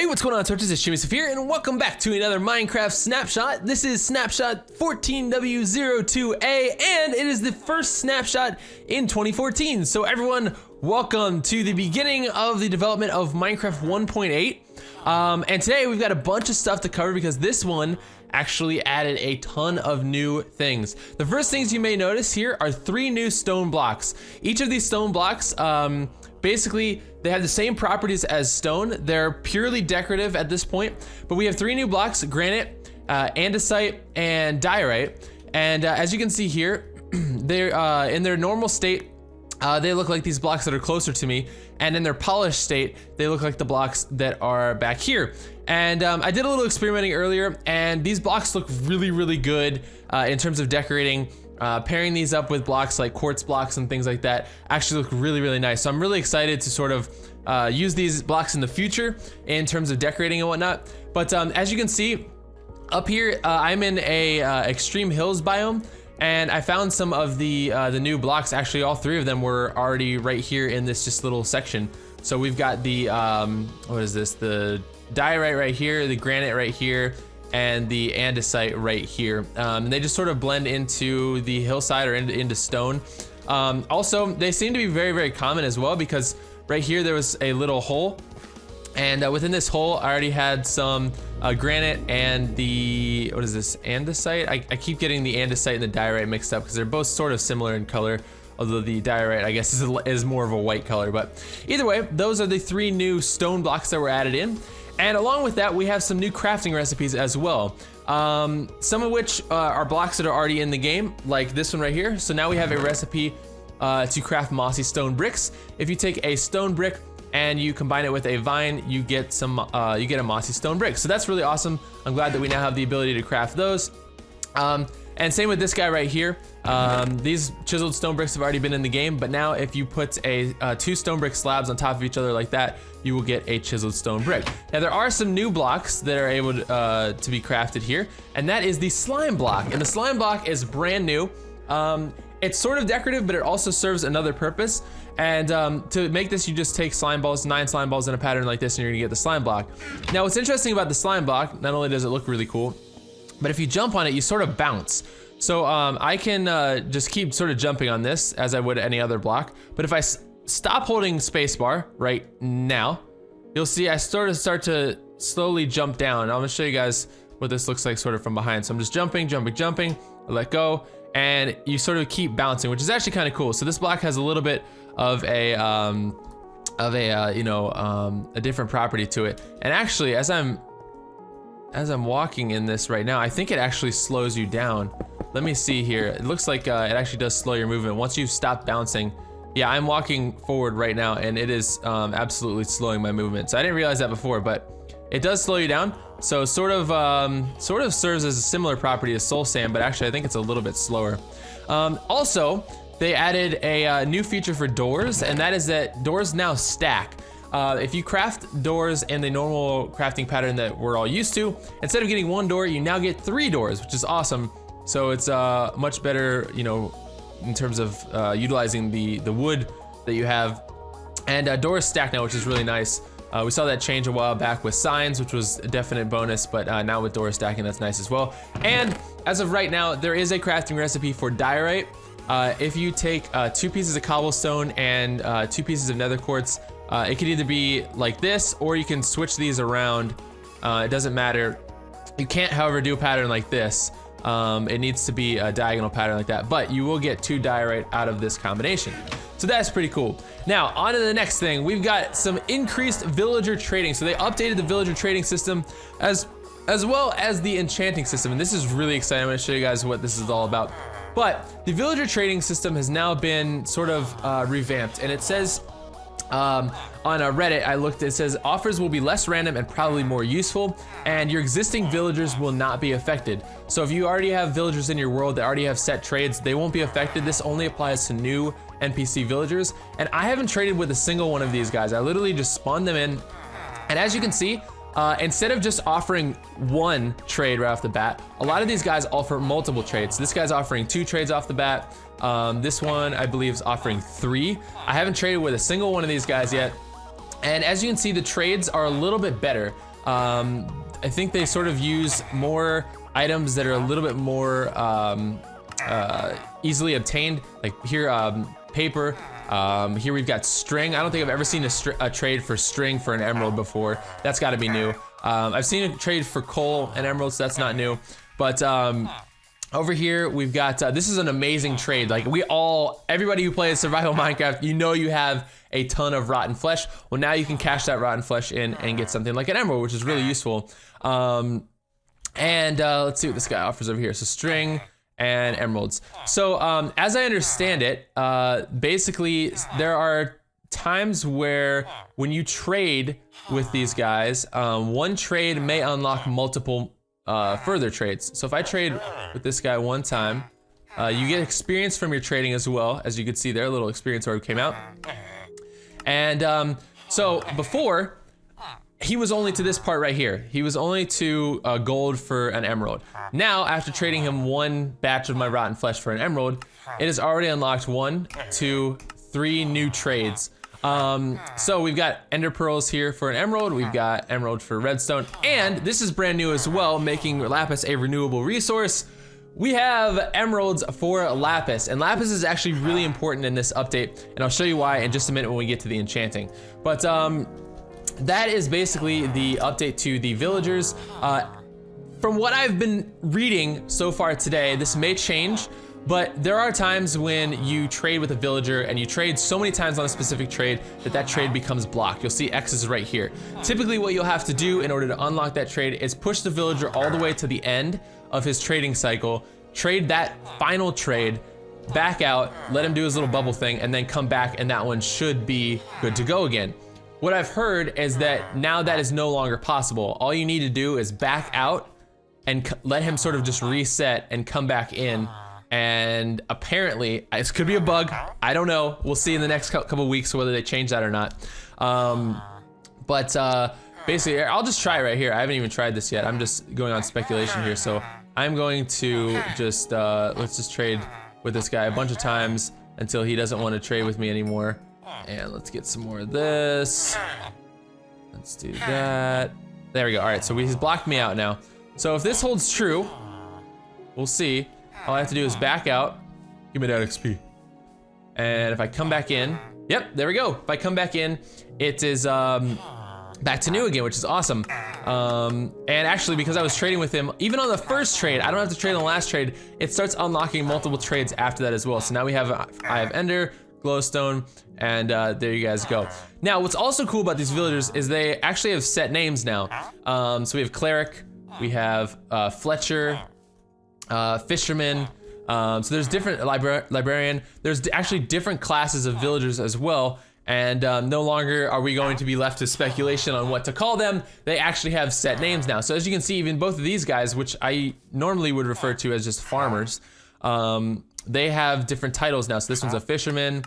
What's going on, Torches? It's ChimneySwift here, and welcome back to another Minecraft snapshot. This is Snapshot 14w02b, and it is the first snapshot in 2014. So everyone, welcome to the beginning of the development of Minecraft 1.8. And today we've got a bunch of stuff to cover because this one actually added a ton of new things. The first things you may notice here are 3 new stone blocks. Each of these stone blocks, basically, they have the same properties as stone. They're purely decorative at this point, but we have 3 new blocks: granite, andesite, and diorite. And as you can see here, they're in their normal state, they look like these blocks that are closer to me, and in their polished state, they look like the blocks that are back here. And I did a little experimenting earlier, and these blocks look really, really good in terms of decorating. Pairing these up with blocks like quartz blocks and things like that actually look really, really nice. So I'm really excited to sort of use these blocks in the future in terms of decorating and whatnot. But as you can see up here, I'm in a extreme hills biome, and I found some of the new blocks. Actually, all 3 of them were already right here in this just little section. So we've got the what is this? The diorite right here, the granite right here, and the andesite right here. And they just sort of blend into the hillside or into stone. Also, they seem to be very, very common as well, because right here there was a little hole, and within this hole I already had some granite and the, what is this, andesite? I keep getting the andesite and the diorite mixed up because they're both sort of similar in color, although the diorite, I guess, is more of a white color. But either way, those are the 3 new stone blocks that were added in. And along with that, we have some new crafting recipes as well. Some of which are blocks that are already in the game, like this one right here. So now we have a recipe to craft mossy stone bricks. If you take a stone brick and you combine it with a vine, you get some, you get a mossy stone brick. So that's really awesome. I'm glad that we now have the ability to craft those. And same with this guy right here. These chiseled stone bricks have already been in the game, but now if you put a 2 stone brick slabs on top of each other like that, you will get a chiseled stone brick. Now there are some new blocks that are able to be crafted here, and that is the slime block. And the slime block is brand new. It's sort of decorative, but it also serves another purpose. And to make this, you just take slime balls, 9 slime balls in a pattern like this, and you're gonna get the slime block. Now what's interesting about the slime block, not only does it look really cool, but if you jump on it, you sort of bounce. So I can just keep sort of jumping on this as I would any other block. But if I stop holding spacebar right now, you'll see I start to slowly jump down. I'm gonna show you guys what this looks like sort of from behind. So I'm just jumping, I let go, and you sort of keep bouncing, which is actually kind of cool. So this block has a little bit of a a different property to it. And actually, as I'm walking in this right now, I think it actually slows you down. Let me see here. It looks like it actually does slow your movement once you've stopped bouncing. Yeah, I'm walking forward right now, and it is absolutely slowing my movement. So I didn't realize that before, but it does slow you down. So sort of serves as a similar property as soul sand, but actually I think it's a little bit slower. Also, they added a new feature for doors, and that is that doors now stack. If you craft doors in the normal crafting pattern that we're all used to, instead of getting 1 door, you now get 3 doors, which is awesome. So it's much better, you know, in terms of utilizing the wood that you have. And doors stack now, which is really nice. We saw that change a while back with signs, which was a definite bonus, but now with door stacking, that's nice as well. And as of right now, there is a crafting recipe for diorite. If you take 2 pieces of cobblestone and 2 pieces of nether quartz, it could either be like this, or you can switch these around. It doesn't matter. You can't, however, do a pattern like this. It needs to be a diagonal pattern like that, but you will get 2 diorite out of this combination. So that's pretty cool. Now, on to the next thing. We've got some increased villager trading. So they updated the villager trading system as well as the enchanting system. And this is really exciting. I'm gonna show you guys what this is all about. But the villager trading system has now been sort of revamped, and it says, on Reddit, I looked, it says offers will be less random and probably more useful, and your existing villagers will not be affected. So if you already have villagers in your world that already have set trades, they won't be affected. This only applies to new NPC villagers, and I haven't traded with a single one of these guys. I literally just spawned them in, and as you can see, instead of just offering 1 trade right off the bat, a lot of these guys offer multiple trades. This guy's offering 2 trades off the bat. This one, I believe, is offering 3. I haven't traded with a single one of these guys yet. And as you can see, the trades are a little bit better. I think they sort of use more items that are a little bit more easily obtained. Like here, paper. Here we've got string. I don't think I've ever seen a trade for string for an emerald before. That's got to be new. I've seen a trade for coal and emeralds. So that's not new. But over here we've got this is an amazing trade. Like everybody who plays survival Minecraft, you know you have a ton of rotten flesh. Well, now you can cash that rotten flesh in and get something like an emerald, which is really useful. Let's see what this guy offers over here. So string and emeralds. So as I understand it, basically there are times where when you trade with these guys, one trade may unlock multiple further trades. So if I trade with this guy one time, you get experience from your trading as well. As you can see there, a little experience orb came out. And so before, he was only to this part right here. He was only to gold for an emerald. Now, after trading him one batch of my rotten flesh for an emerald, it has already unlocked 1, 2, 3 new trades. So we've got ender pearls here for an emerald. We've got emerald for redstone. And this is brand new as well, making lapis a renewable resource. We have emeralds for lapis, and lapis is actually really important in this update, and I'll show you why in just a minute when we get to the enchanting. But that is basically the update to the villagers. From what I've been reading so far today, this may change, but there are times when you trade with a villager and you trade so many times on a specific trade that trade becomes blocked. You'll see X's right here. Typically what you'll have to do in order to unlock that trade is push the villager all the way to the end of his trading cycle, trade that final trade, back out, let him do his little bubble thing, and then come back, and that one should be good to go again. What I've heard is that now that is no longer possible. All you need to do is back out and let him sort of just reset and come back in. And apparently, this could be a bug. I don't know. We'll see in the next couple weeks whether they change that or not. Basically, I'll just try it right here. I haven't even tried this yet. I'm just going on speculation here. So I'm going to just, let's just trade with this guy a bunch of times until he doesn't want to trade with me anymore. And let's get some more of this. Let's do that. There we go. All right, so he's blocked me out now. So if this holds true, we'll see. All I have to do is back out. Give me that XP. And if I come back in, yep, there we go. If I come back in, it is back to new again, which is awesome. And actually, because I was trading with him, even on the first trade, I don't have to trade on the last trade. It starts unlocking multiple trades after that as well. So now we have, I have ender, glowstone, and there you guys go. Now, what's also cool about these villagers is they actually have set names now. So we have cleric, we have Fletcher, fisherman. So there's different librarian. There's actually different classes of villagers as well. And no longer are we going to be left to speculation on what to call them. They actually have set names now. So as you can see, even both of these guys, which I normally would refer to as just farmers, they have different titles now. So this one's a fisherman.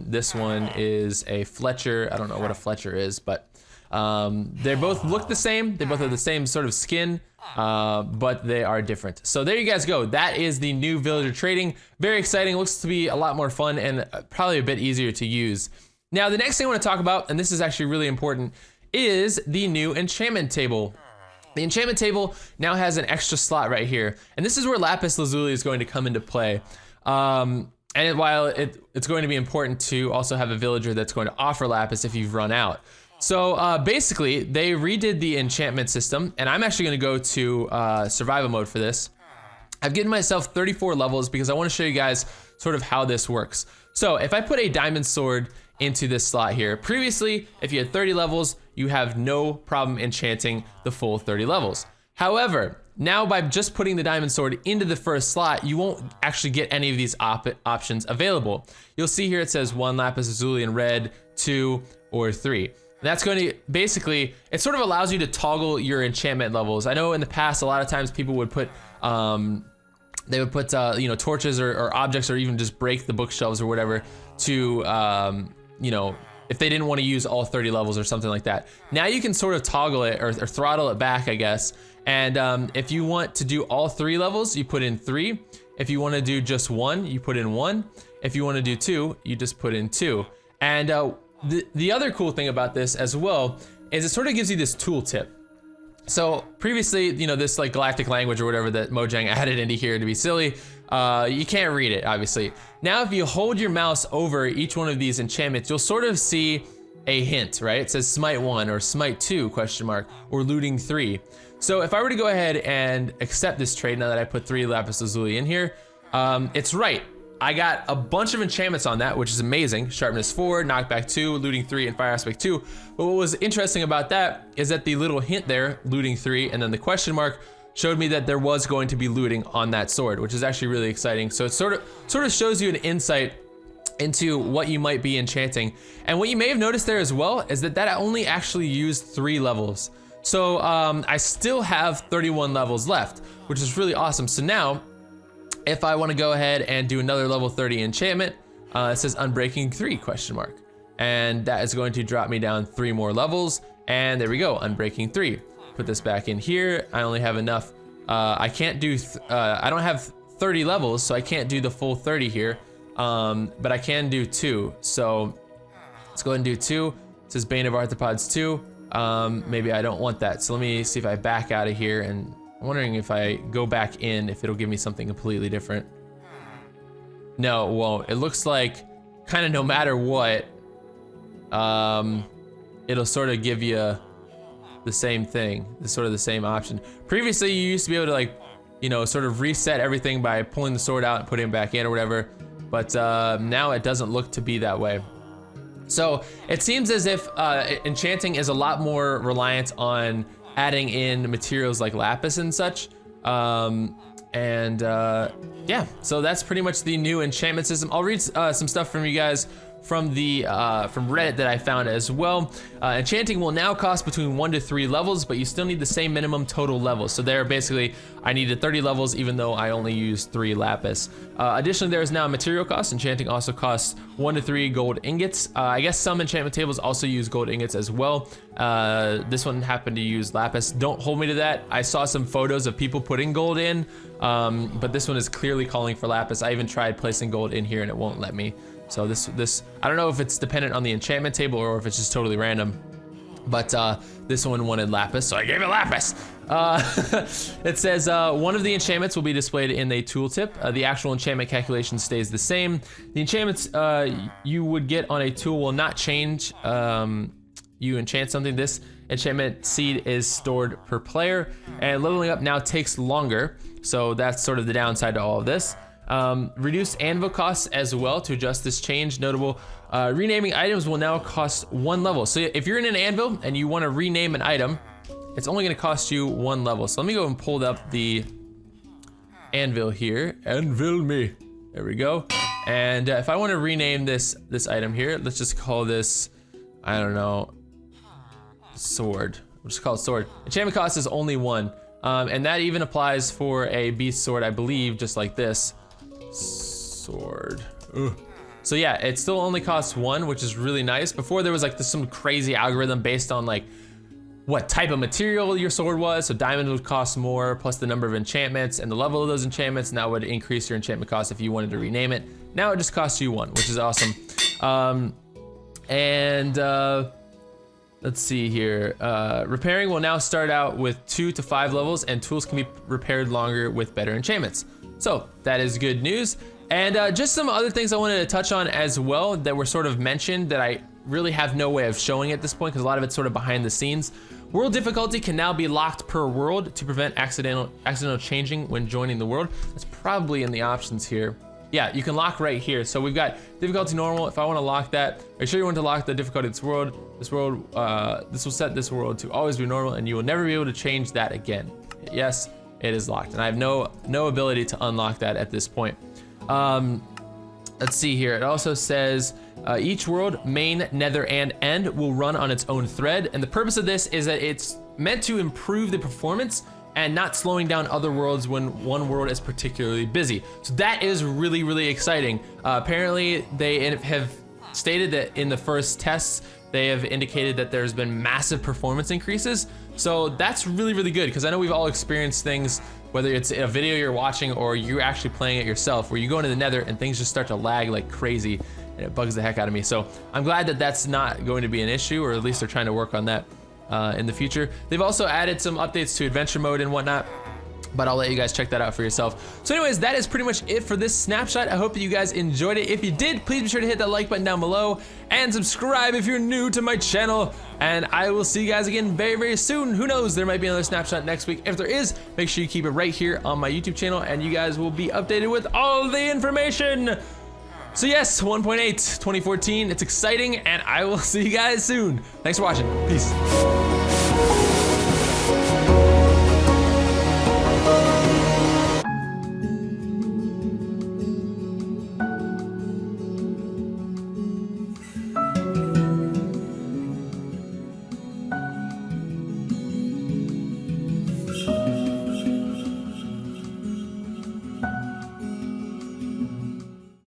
This one is a Fletcher. I don't know what a Fletcher is, but they both look the same. They both have the same sort of skin, but they are different. So there you guys go. That is the new villager trading. Very exciting. Looks to be a lot more fun and probably a bit easier to use. Now, the next thing I want to talk about, and this is actually really important, is the new enchantment table. The enchantment table now has an extra slot right here, and this is where lapis lazuli is going to come into play. And while it's going to be important to also have a villager that's going to offer lapis if you've run out. So basically, they redid the enchantment system, and I'm actually going to go to survival mode for this. I've given myself 34 levels because I want to show you guys sort of how this works. So if I put a diamond sword into this slot here, previously, if you had 30 levels, you have no problem enchanting the full 30 levels. However, now by just putting the diamond sword into the first slot, you won't actually get any of these options available. You'll see here it says 1 lapis lazuli in red, 2, or 3. That's going to basically, it sort of allows you to toggle your enchantment levels. I know in the past, a lot of times people would put, they would put, you know, torches or objects, or even just break the bookshelves or whatever to, you know, if they didn't want to use all 30 levels or something like that. Now you can sort of toggle it or throttle it back, I guess. And if you want to do all 3 levels, you put in 3. If you want to do just 1, you put in 1. If you want to do 2, you just put in 2. And the other cool thing about this as well is it sort of gives you this tooltip. So previously, you know, this like galactic language or whatever that Mojang added into here to be silly, you can't read it, obviously. Now, if you hold your mouse over each one of these enchantments, you'll sort of see a hint, right? It says Smite 1 or Smite 2, question mark, or Looting 3. So if I were to go ahead and accept this trade, now that I put 3 Lapis Lazuli in here, it's right. I got a bunch of enchantments on that, which is amazing. Sharpness 4, Knockback 2, Looting 3, and Fire Aspect 2. But what was interesting about that is that the little hint there, Looting 3, and then the question mark, showed me that there was going to be looting on that sword, which is actually really exciting. So it sort of shows you an insight into what you might be enchanting. And what you may have noticed there as well is that that only actually used 3 levels. So I still have 31 levels left, which is really awesome. So now, if I want to go ahead and do another level 30 enchantment, it says Unbreaking 3, question mark. And that is going to drop me down 3 more levels. And there we go, Unbreaking 3. Put this back in here. I only have enough. I can't do, I don't have 30 levels, so I can't do the full 30 here. But I can do 2. So let's go ahead and do 2. It says Bane of Arthropods 2. Maybe I don't want that. So let me see if I back out of here, and I'm wondering if I go back in, if it'll give me something completely different. No, it won't. It looks like kind of no matter what, it'll sort of give you the same thing. It's sort of the same option. Previously, you used to be able to, like, you know, sort of reset everything by pulling the sword out and putting it back in or whatever. But now it doesn't look to be that way. So it seems as if enchanting is a lot more reliant on adding in materials like lapis and such. Yeah, so that's pretty much the new enchantment system. I'll read some stuff from you guys from the from Reddit that I found as well. Enchanting will now cost between 1 to 3 levels, but you still need the same minimum total levels. So there, basically, I needed 30 levels, even though I only used 3 lapis. Additionally, there is now a material cost. Enchanting also costs 1 to 3 gold ingots. I guess some enchantment tables also use gold ingots as well. This one happened to use lapis. Don't hold me to that. I saw some photos of people putting gold in, but this one is clearly calling for lapis. I even tried placing gold in here and it won't let me. So this I don't know if it's dependent on the enchantment table or if it's just totally random, but this one wanted lapis, so I gave it lapis. It says one of the enchantments will be displayed in a tooltip. The actual enchantment calculation stays the same. The enchantments you would get on a tool will not change. You enchant something, this enchantment seed is stored per player, and leveling up now takes longer, so that's sort of the downside to all of this. Reduced anvil costs as well to adjust this change. Notable, renaming items will now cost 1 level. So if you're in an anvil and you want to rename an item, it's only going to cost you 1 level. So let me go and pull up the anvil here. Anvil me. There we go. And if I want to rename this item here, let's just call this, I don't know, sword. We'll just call it sword. Enchantment cost is only 1. And that even applies for a beast sword, I believe, just like this. Sword. Ugh. So yeah, it still only costs 1, which is really nice. Before there was like some crazy algorithm based on like what type of material your sword was. So diamond would cost more, plus the number of enchantments and the level of those enchantments. Now would increase your enchantment cost if you wanted to rename it. Now it just costs you 1, which is awesome. Let's see here. Repairing will now start out with 2 to 5 levels, and tools can be repaired longer with better enchantments. So that is good news. And just some other things I wanted to touch on as well that were sort of mentioned that I really have no way of showing at this point because a lot of it's sort of behind the scenes. World difficulty can now be locked per world to prevent accidental changing when joining the world. That's probably in the options here. Yeah, you can lock right here. So we've got difficulty normal. If I want to lock that, are you sure you want to lock the difficulty this world? This will set this world to always be normal, and you will never be able to change that again. Yes, it is locked, and I have no ability to unlock that at this point. Let's see here. It also says each world, main, nether, and end will run on its own thread, and the purpose of this is that it's meant to improve the performance and not slowing down other worlds when one world is particularly busy. So that is really, really exciting. Apparently, they have stated that in the first tests, they have indicated that there's been massive performance increases. So that's really, really good, because I know we've all experienced things, whether it's a video you're watching or you're actually playing it yourself, where you go into the nether and things just start to lag like crazy, and it bugs the heck out of me. So I'm glad that that's not going to be an issue, or at least they're trying to work on that. in the future. They've also added some updates to adventure mode and whatnot, but I'll let you guys check that out for yourself. So anyways, that is pretty much it for this snapshot. I hope that you guys enjoyed it. If you did, please be sure to hit that like button down below and subscribe if you're new to my channel. And I will see you guys again very, very soon. Who knows, there might be another snapshot next week. If there is, make sure you keep it right here on my YouTube channel and you guys will be updated with all the information. So yes, 1.8, 2014, it's exciting and I will see you guys soon. Thanks for watching, peace.